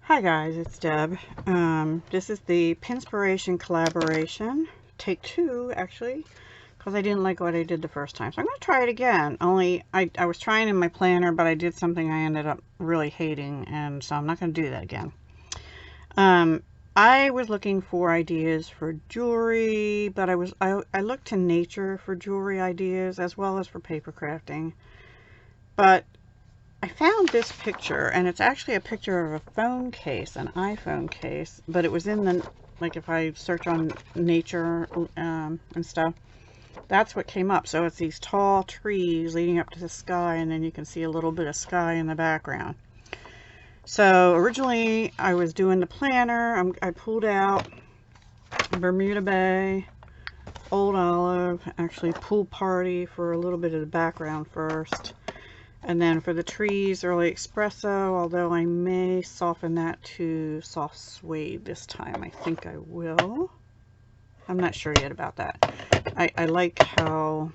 Hi guys, it's Deb. This is the Pinspiration Collaboration, take 2 actually, because I didn't like what I did the first time. So I'm going to try it again, only I was trying in my planner, but I did something I ended up really hating, and so I'm not going to do that again. I was looking for ideas for jewelry, but I looked to nature for jewelry ideas as well as for paper crafting. But I found this picture, and it's actually a picture of a phone case, an iPhone case, but it was in the, like if I search on nature and stuff, that's what came up. So it's these tall trees leading up to the sky, and then you can see a little bit of sky in the background. So originally I was doing the planner. I pulled out Bermuda Bay, Old Olive, actually Pool Party for a little bit of the background first. And then for the trees, Early Espresso, although I may soften that to soft suede this time. I think I will. I'm not sure yet about that. I like how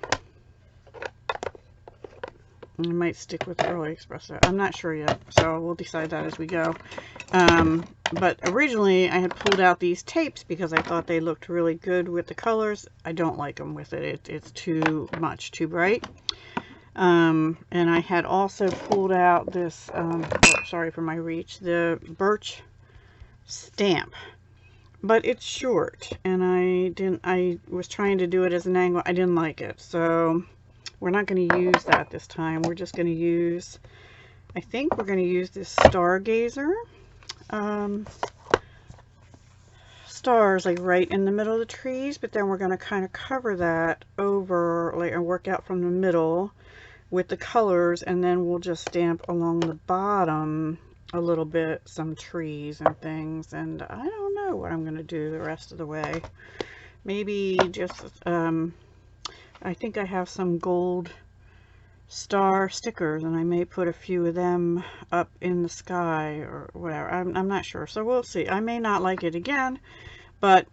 I might stick with Early Espresso. I'm not sure yet, so we'll decide that as we go. But originally I had pulled out these tapes because I thought they looked really good with the colors. I don't like them with it. It's too much, too bright. And I had also pulled out this, sorry for my reach, the birch stamp, but it's short, and I was trying to do it as an angle. I didn't like it, so we're not going to use that this time. We're just going to use, I think we're going to use this stargazer, stars like right in the middle of the trees, but then we're going to kind of cover that over, like, and work out from the middle with the colors, and then we'll just stamp along the bottom a little bit some trees and things. And I don't know what I'm going to do the rest of the way. Maybe just I think I have some gold star stickers, and I may put a few of them up in the sky or whatever. I'm not sure, so we'll see. I may not like it again, but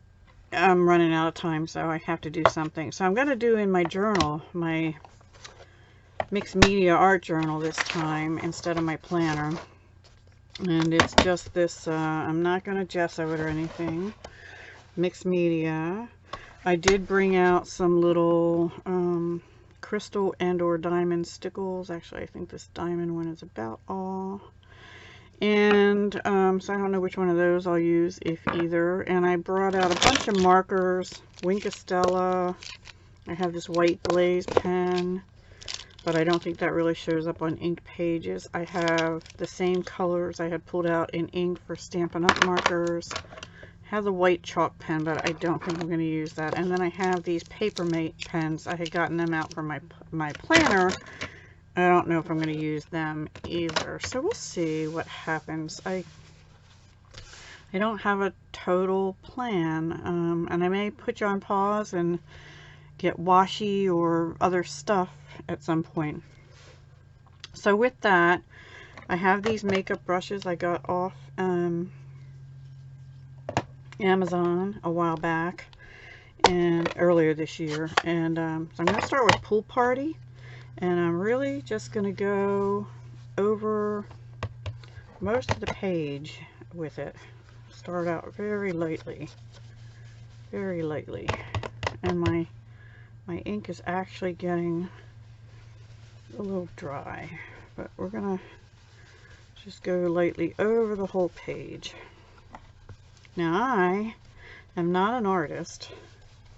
I'm running out of time, so I have to do something. So I'm going to do in my journal, my mixed media art journal this time instead of my planner, and it's just this I'm not going to gesso it or anything. Mixed media. I did bring out some little crystal and or diamond stickles. Actually, I think this diamond one is about all, and so I don't know which one of those I'll use, if either. And I brought out a bunch of markers. Winkostella. I have this white glaze pen, but I don't think that really shows up on ink pages. I have the same colors I had pulled out in ink for Stampin' Up! Markers. I have the white chalk pen, but I don't think I'm going to use that. And then I have these Papermate pens. I had gotten them out for my planner. I don't know if I'm going to use them either. So we'll see what happens. I don't have a total plan, and I may put you on pause and get washi or other stuff at some point. So with that, I have these makeup brushes I got off Amazon a while back and earlier this year, and so I'm going to start with Pool Party, and I'm really just going to go over most of the page with it. Start out very lightly, and my ink is actually getting a little dry, but we're gonna just go lightly over the whole page. Now, I am not an artist,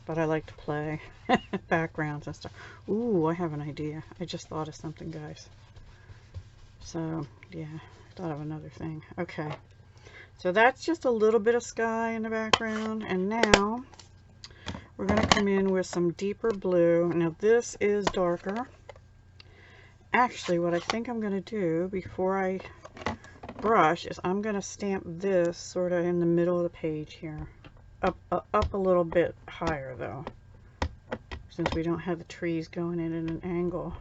but I like to play backgrounds and stuff. Ooh, I have an idea. I just thought of something, guys. So yeah, I thought of another thing. Okay, so that's just a little bit of sky in the background, and now we're going to come in with some deeper blue. Now this is darker. Actually, what I think I'm going to do before I brush is I'm going to stamp this sort of in the middle of the page here. Up a little bit higher though, since we don't have the trees going in at an angle.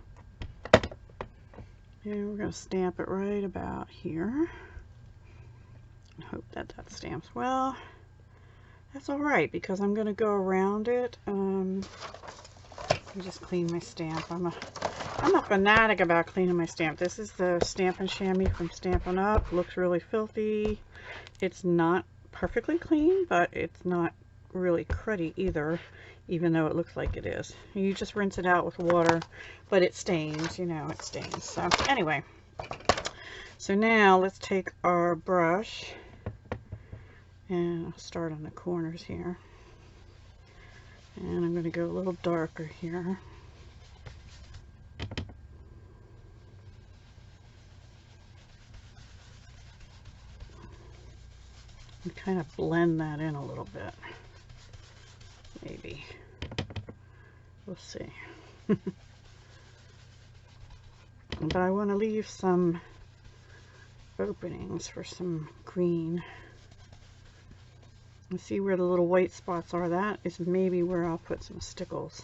And we're going to stamp it right about here. I hope that stamps well. That's alright, because I'm going to go around it. Let me just clean my stamp. I'm a I'm a fanatic about cleaning my stamp. This is the Stampin' Chamois from Stampin' Up. Looks really filthy. It's not perfectly clean, but it's not really cruddy either, even though it looks like it is. You just rinse it out with water, but it stains, you know, it stains. So anyway, so now let's take our brush and I'll start on the corners here. And I'm going to go a little darker here. And kind of blend that in a little bit. Maybe. We'll see. But I want to leave some openings for some green. And see where the little white spots are. That is maybe where I'll put some stickles.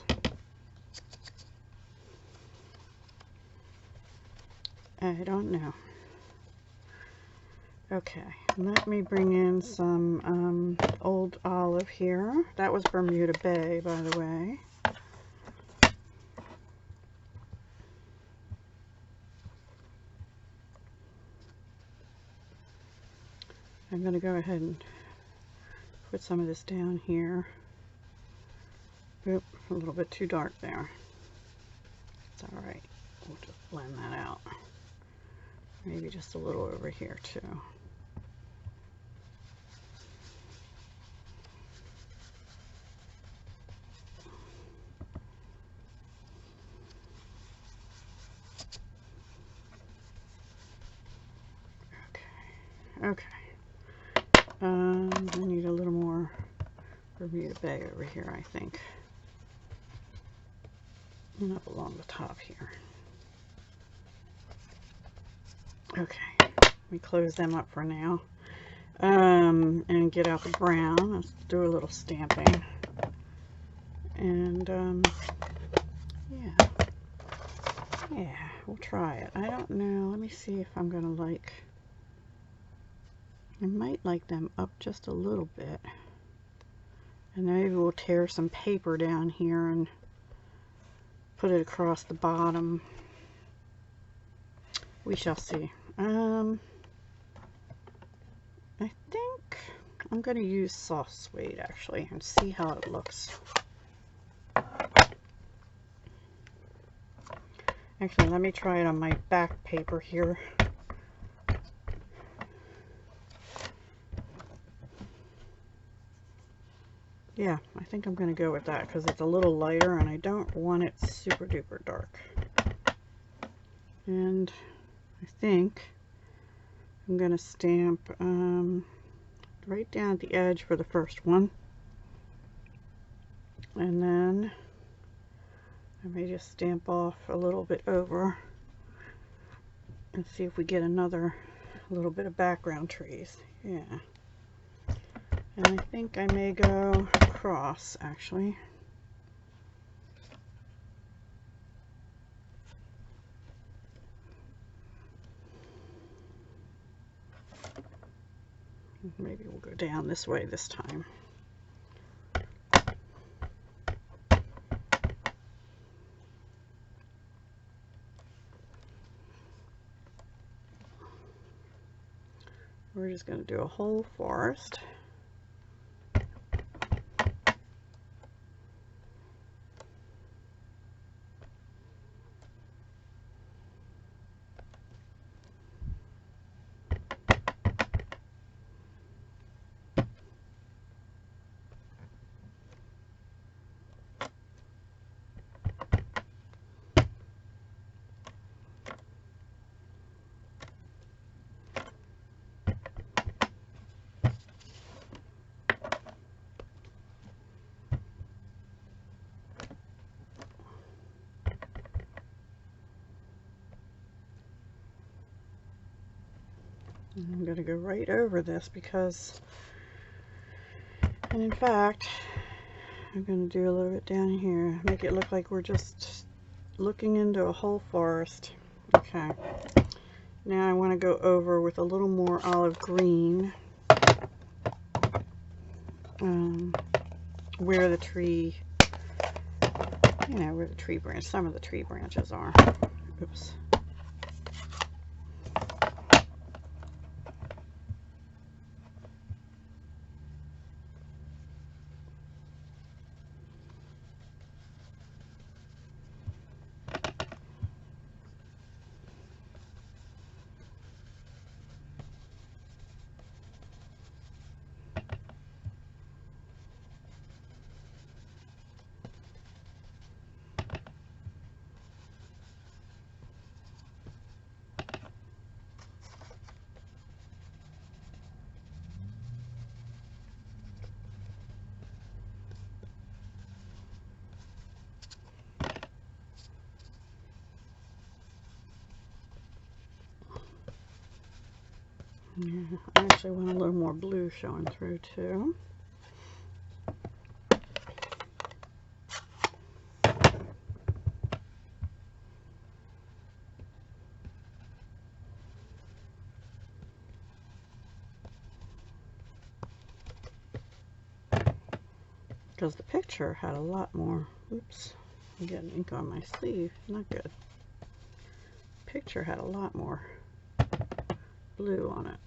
I don't know. Okay, let me bring in some old olive here. That was Bermuda Bay, by the way. I'm going to go ahead and put some of this down here. Oop, a little bit too dark there. It's alright. We'll just blend that out. Maybe just a little over here too. Okay. I need a little more Bermuda Bay over here, I think. And up along the top here. Okay, let me close them up for now. And get out the brown. Let's do a little stamping. And yeah, we'll try it. I don't know. Let me see if I'm gonna like. I might like them up just a little bit. And maybe we'll tear some paper down here and put it across the bottom. We shall see. I think I'm going to use soft suede actually and see how it looks. Actually, let me try it on my back paper here. Yeah, I think I'm going to go with that because it's a little lighter and I don't want it super duper dark. And I think I'm going to stamp right down at the edge for the first one. And then I may just stamp off a little bit over and see if we get another little bit of background trees. Yeah. And I think I may go across, actually. Maybe we'll go down this way this time. We're just going to do a whole forest. I'm going to go right over this because, and in fact, I'm going to do a little bit down here, make it look like we're just looking into a whole forest. Okay, now I want to go over with a little more olive green where the tree, yeah, you know, where the tree branch, some of the tree branches are. Oops. Yeah, I actually want a little more blue showing through too. Because the picture had a lot more, oops, I'm getting ink on my sleeve, not good. Picture had a lot more blue on it.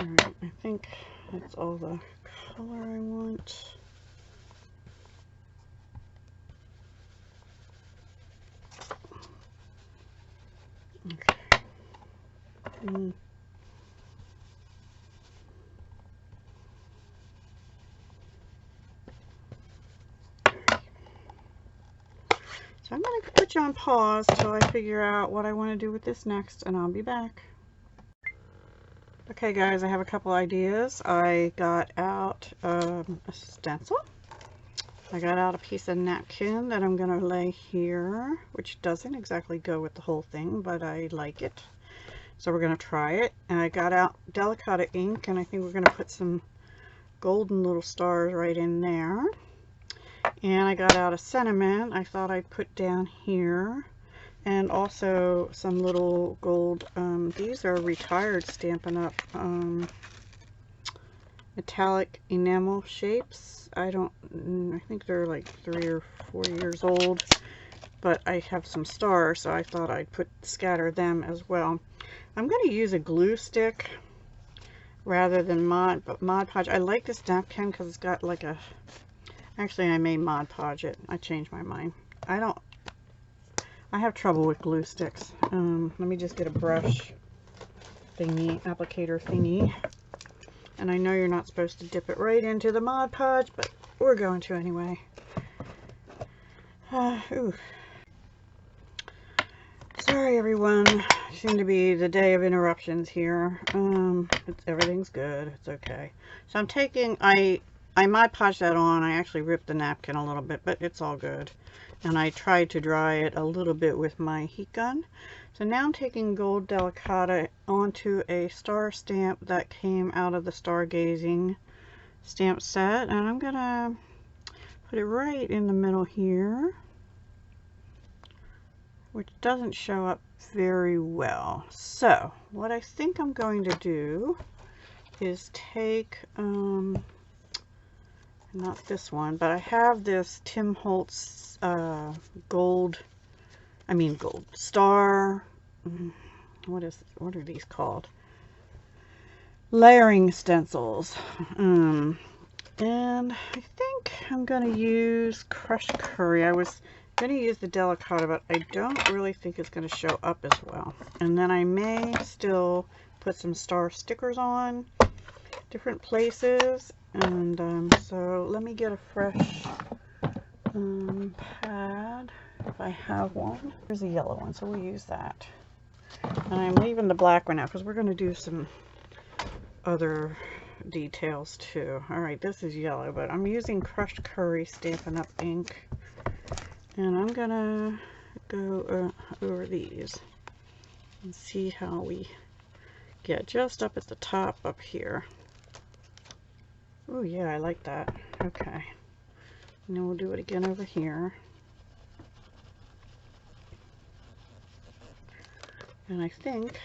Alright, I think that's all the color I want. Okay. So I'm going to put you on pause till I figure out what I want to do with this next, and I'll be back. Okay guys, I have a couple ideas. I got out a stencil. I got out a piece of napkin that I'm going to lay here, which doesn't exactly go with the whole thing, but I like it. So we're going to try it. And I got out Delicata ink, and I think we're going to put some golden little stars right in there. And I got out a sentiment I thought I'd put down here. And also some little gold, these are retired Stampin' Up! Metallic enamel shapes. I think they're like 3 or 4 years old, but I have some stars, so I thought I'd scatter them as well. I'm going to use a glue stick rather than Mod Podge. I like this napkin because it's got like a, actually I may Mod Podge it. I changed my mind. I have trouble with glue sticks. Let me just get a brush thingy, applicator thingy. And I know you're not supposed to dip it right into the Mod Podge, but we're going to anyway. Ooh. Sorry everyone, seem to be the day of interruptions here. Everything's good, it's okay. So I'm taking, I Mod Podged that on. I actually ripped the napkin a little bit, but it's all good. And I tried to dry it a little bit with my heat gun. So now I'm taking gold Delicata onto a star stamp that came out of the Stargazing stamp set, and I'm gonna put it right in the middle here, which doesn't show up very well. So what I think I'm going to do is take not this one, but I have this Tim Holtz gold star, what are these called? Layering stencils. And I think I'm going to use crushed curry. I was going to use the Delicata, but I don't really think it's going to show up as well. And then I may still put some star stickers on different places. And so let me get a fresh pad if I have one. There's a yellow one, so we'll use that. And I'm leaving the black one out because we're going to do some other details too. Alright, this is yellow, but I'm using crushed curry Stampin' Up! Ink. And I'm going to go over these and see how we get just up at the top up here. Oh yeah, I like that. Okay. And then we'll do it again over here. And I think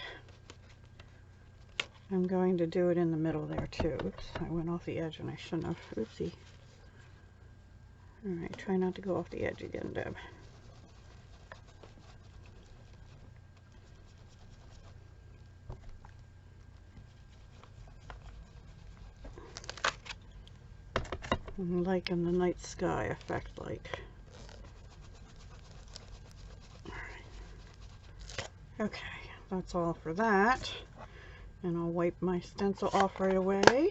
I'm going to do it in the middle there too. Oops, I went off the edge and I shouldn't have. Oopsie. Alright, try not to go off the edge again, Deb. I'm liking the night sky effect, like. Okay, that's all for that. And I'll wipe my stencil off right away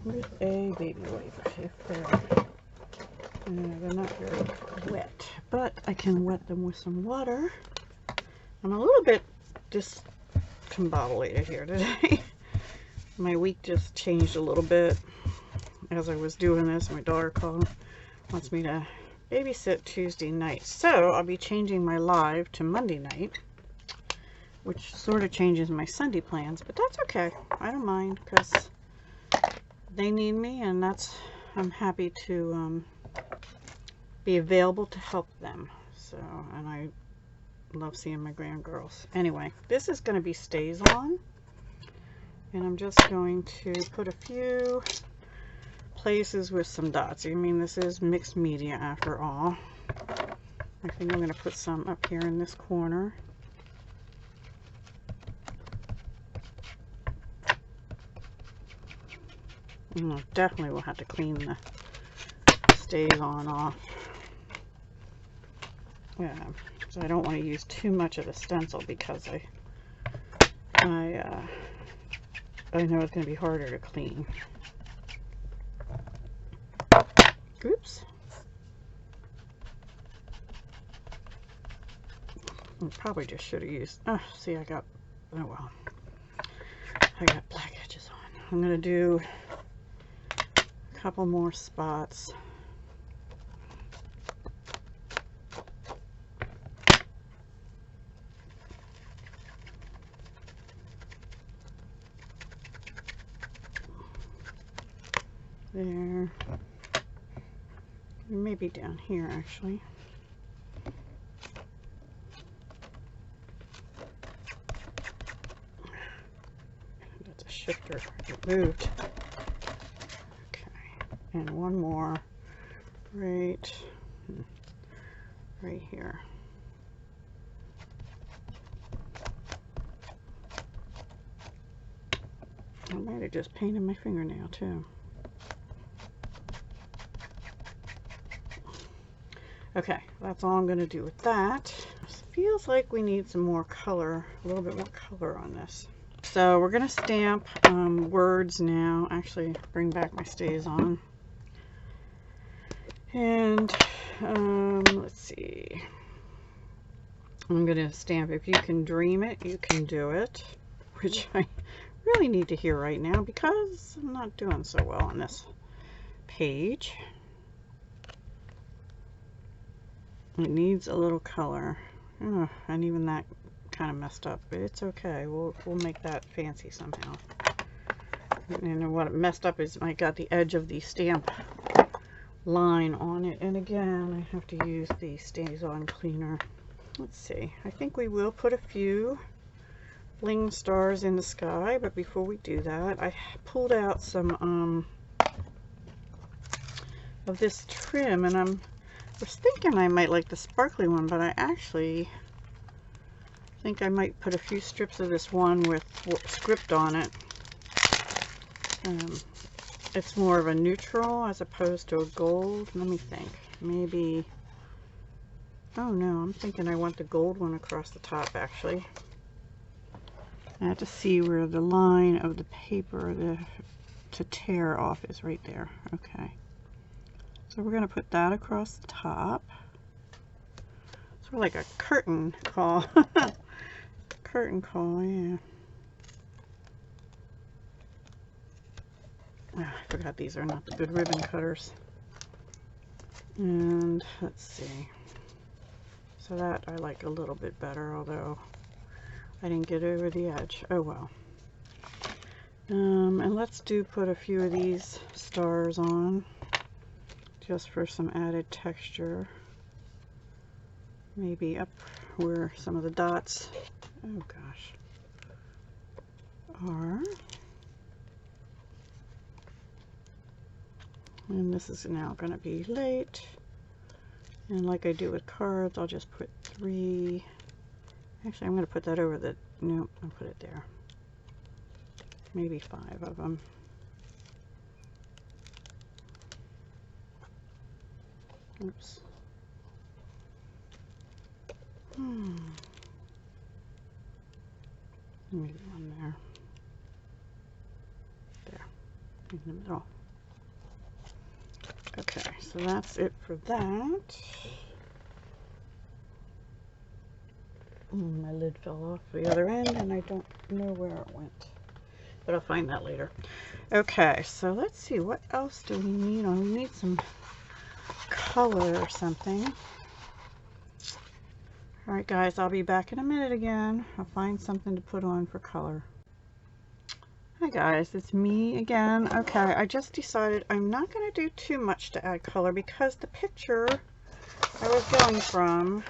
with a baby wipe. If they're not very wet, but I can wet them with some water. I'm a little bit discombobulated here today. My week just changed a little bit as I was doing this. My daughter wants me to babysit Tuesday night, so I'll be changing my live to Monday night, which sort of changes my Sunday plans, but that's okay. I don't mind because they need me, and I'm happy to be available to help them. So, and I love seeing my grandgirls. Anyway, this is going to be Stays On, and I'm just going to put a few places with some dots. I mean, this is mixed media after all. I think I'm going to put some up here in this corner. And I definitely will have to clean the Stays On off. Yeah, so I don't want to use too much of the stencil because I know it's going to be harder to clean. Oops. I probably just should have used, oh, see, oh well, I got black edges on. I'm going to do a couple more spots. There. Maybe down here, actually. That's a shifter. It moved. Okay. And one more right here. I might have just painted my fingernail too. Okay, that's all I'm going to do with that. It feels like we need some more color, a little bit more color on this. So we're going to stamp words now. Actually, bring back my Stays On. And let's see. I'm going to stamp If You Can Dream It, You Can Do It, which I really need to hear right now because I'm not doing so well on this page. It needs a little color. Oh, and even that kind of messed up, but it's okay. We'll make that fancy somehow. And what messed up is I got the edge of the stamp line on it, and again I have to use the Stays On cleaner. Let's see. I think we will put a few bling stars in the sky, but before we do that, I pulled out some of this trim, and I was thinking I might like the sparkly one, but I actually think I might put a few strips of this one with script on it. It's more of a neutral as opposed to a gold. Let me think. Maybe, oh no, I'm thinking I want the gold one across the top actually. I have to see where the line of the paper to tear off is right there. Okay. So we're going to put that across the top. Sort of like a curtain call. Curtain call, yeah. Oh, I forgot these are not the good ribbon cutters. And let's see. So that I like a little bit better, although I didn't get over the edge. Oh well. And let's put a few of these stars on, just for some added texture. Maybe up where some of the dots, oh gosh, are. And this is now going to be late. And like I do with cards, I'll just put 3. Actually, I'm going to put that over the, nope, I'll put it there. Maybe 5 of them. Oops. Maybe one there. There, in the middle. Okay, so that's it for that. My lid fell off the other end and I don't know where it went, but I'll find that later. Okay, so let's see, what else do we need on? We need some color or something. All right, guys, I'll be back in a minute again. I'll find something to put on for color. Hi guys, it's me again. Okay, I just decided I'm not going to do too much to add color because the picture I was going from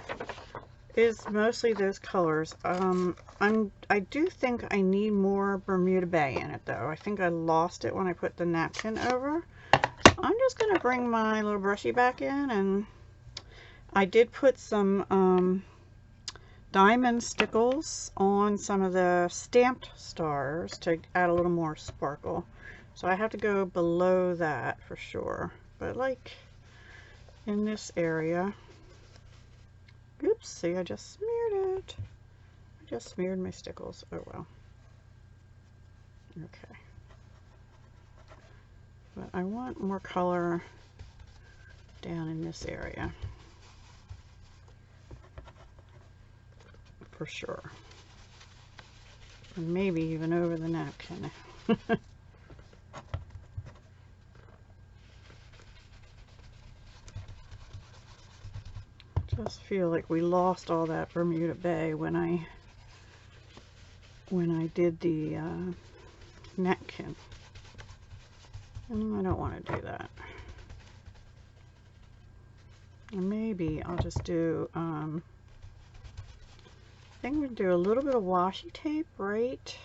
is mostly those colors. I do think I need more Bermuda Bay in it though. I think I lost it when I put the napkin over. So I'm just going to bring my little brushy back in, and I did put some diamond stickles on some of the stamped stars to add a little more sparkle. So I have to go below that for sure. But like in this area, oops, see, I just smeared it. I just smeared my stickles. Oh well. Okay. But I want more color down in this area. For sure. And maybe even over the napkin. Just feel like we lost all that Bermuda Bay when I did the napkin. And I don't want to do that. And maybe I'll just do I think we'll do a little bit of washi tape right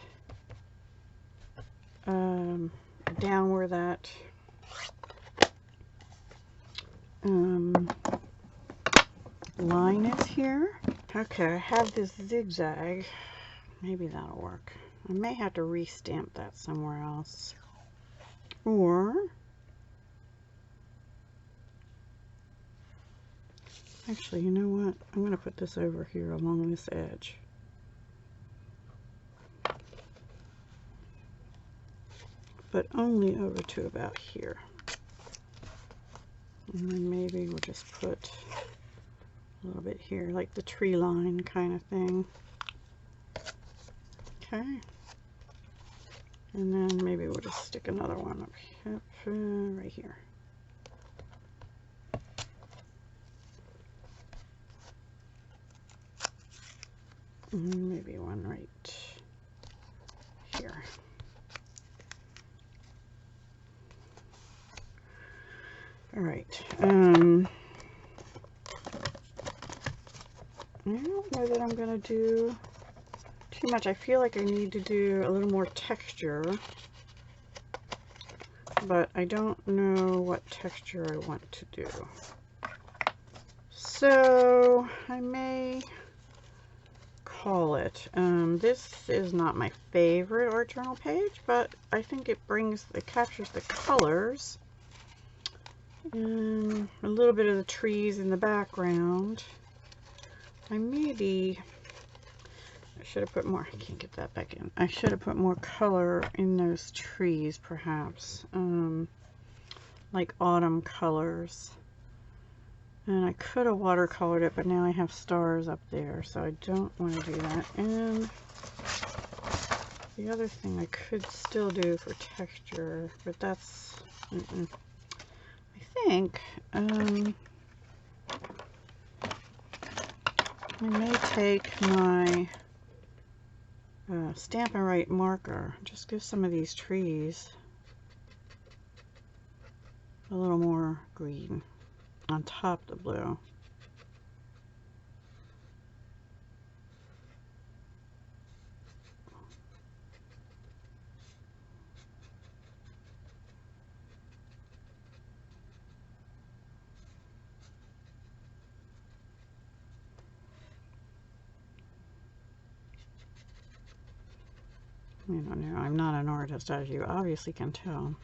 down where that line is here. Okay, I have this zigzag. Maybe that'll work. I may have to re-stamp that somewhere else. Or actually, you know what? I'm going to put this over here along this edge. But only over to about here. And then maybe we'll just put a little bit here, like the tree line kind of thing. Okay. And then maybe we'll just stick another one up here, right here. Maybe one right here. All right. I don't know that I'm going to do too much. I feel like I need to do a little more texture, but I don't know what texture I want to do. So I may call it. This is not my favorite art journal page, but I think it captures the colors and a little bit of the trees in the background. I should have put more, I can't get that back in. I should have put more color in those trees perhaps, like autumn colors. And I could have watercolored it, but now I have stars up there, so I don't want to do that. And the other thing I could still do for texture, but that's, I think, I may take my Stampin' Write marker, just give some of these trees a little more green on top of the blue. I don't know. I'm not an artist, as you obviously can tell.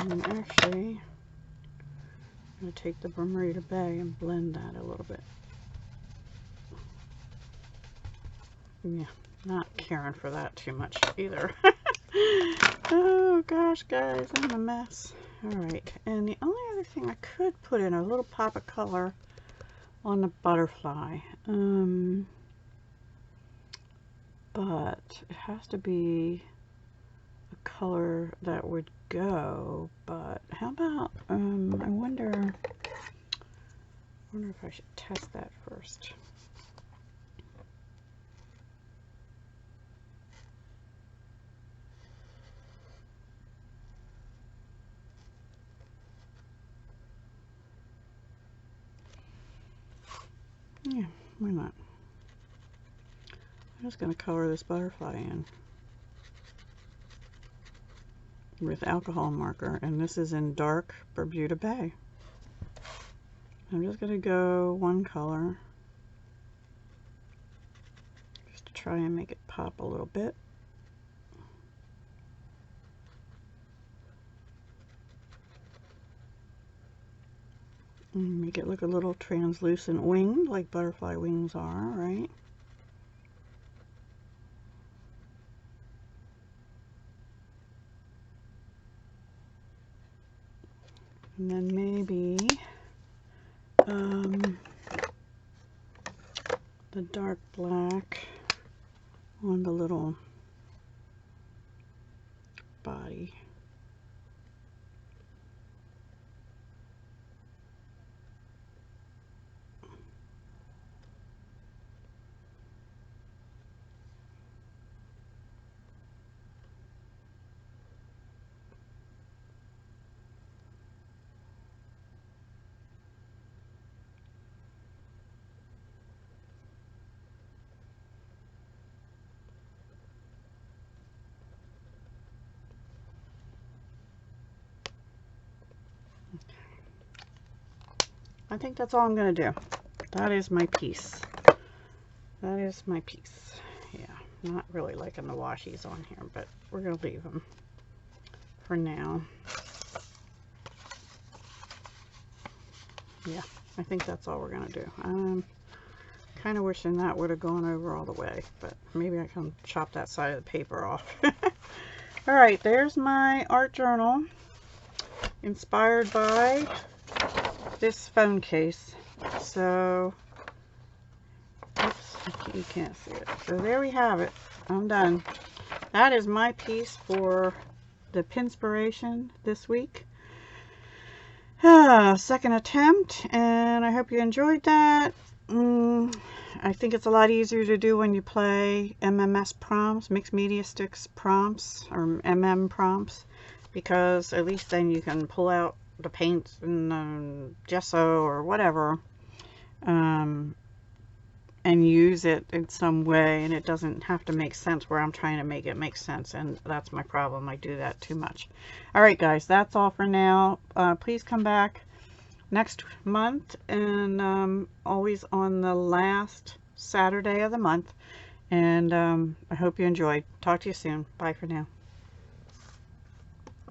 And actually, I'm going to take the Bermuda Bay and blend that a little bit. Yeah, not caring for that too much either. Oh gosh, guys, I'm a mess. Alright, and the only other thing I could put in a little pop of color on the butterfly. But it has to be a color that would go. But how about, I wonder if I should test that first. Yeah, why not? I'm just going to color this butterfly in with alcohol marker, and this is in dark Bermuda Bay. I'm just going to go one color just to try and make it pop a little bit. And make it look a little translucent winged, like butterfly wings are, right? And then maybe the dark black on the little body. I think that's all I'm going to do. That is my piece. That is my piece. Yeah, not really liking the washies on here, but we're going to leave them for now. Yeah, I think that's all we're going to do. I'm kind of wishing that would have gone over all the way, but maybe I can chop that side of the paper off. All right, there's my art journal inspired by this phone case. So, oops, you can't see it. So there we have it. I'm done. That is my piece for the Pinspiration this week. Second attempt, and I hope you enjoyed that. I think it's a lot easier to do when you play MMS prompts, mixed media sticks prompts, or MM prompts, because at least then you can pull out the paint and gesso or whatever, and use it in some way, and it doesn't have to make sense where I'm trying to make it make sense, and that's my problem. I do that too much. All right, guys, that's all for now. Please come back next month, and always on the last Saturday of the month, and I hope you enjoyed. Talk to you soon. Bye for now.